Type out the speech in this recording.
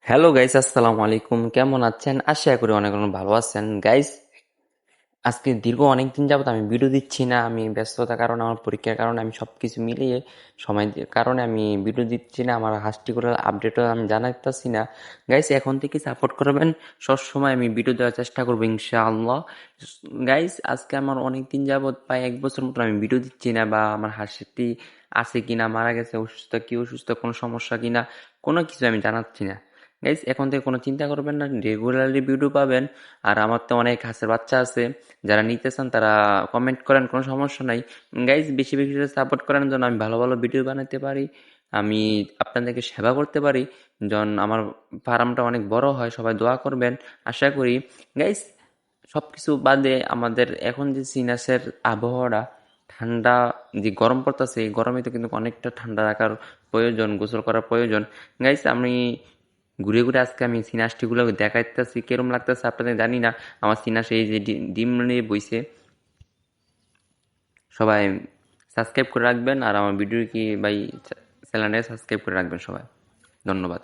Hello guys, আসসালামু আলাইকুম। কেমন আছেন? আশা করি অনেক অনেক ভালো আছেন গাইস। আজকে দীর্ঘ অনেকদিন যাবত আমি ভিডিও দিচ্ছি না। আমি ব্যস্ততার কারণে, আমার পরীক্ষার কারণে, আমি সবকিছু মিলিয়ে কারণে আমি ভিডিও দিচ্ছি না। আমার হাস্টিকুলার আপডেটও আমি জানাইতেছি না গাইস। এখন থেকে সাপোর্ট করবেন, সবসময় আমি ভিডিও দেওয়ার চেষ্টা করবো ইনশাআল্লাহ গাইস। আজকে আমার অনেকদিন যাবত, প্রায় 1 বছর মতো আমি ভিডিও দিচ্ছি না, বা আমার হাসিটি আছে কিনা, মারা গেছে, অসুস্থ কি অসুস্থ, কোনো সমস্যা কিনা, কোনো কিছু আমি জানাচ্ছি না গাইস। এখন থেকে কোনো চিন্তা করবেন না, রেগুলারলি ভিডিও পাবেন। আর আমার তো অনেক হাঁসের বাচ্চা আছে, যারা নিতে চান তারা কমেন্ট করেন, কোনো সমস্যা নাই গাইস। বেশি বেশি সাপোর্ট করার জন্য আমি ভালো ভালো ভিডিও বানাতে পারি, আমি আপনাদেরকে সেবা করতে পারি, যখন আমার ফার্মটা অনেক বড় হয়। সবাই দোয়া করবেন আশা করি গাইস। সবকিছু বাদে আমাদের এখন যে সিনাসের আবহাওয়াটা ঠান্ডা, যে গরম পড়তেছে, এই গরমে তো কিন্তু অনেকটা ঠান্ডা রাখার প্রয়োজন, গোসল করার প্রয়োজন গাইস। আমি ঘুরে ঘুরে আজকে আমি সিনাসটিগুলো দেখাইতেছি, কেরম লাগতেছে আপনাদের জানি না। আমার সিনাস এই যে ডিম নিয়ে বইছে। সবাই সাবস্ক্রাইব করে রাখবেন, আর আমার ভিডিও কি ভাই চ্যানেলে সাবস্ক্রাইব করে রাখবেন সবাই। ধন্যবাদ।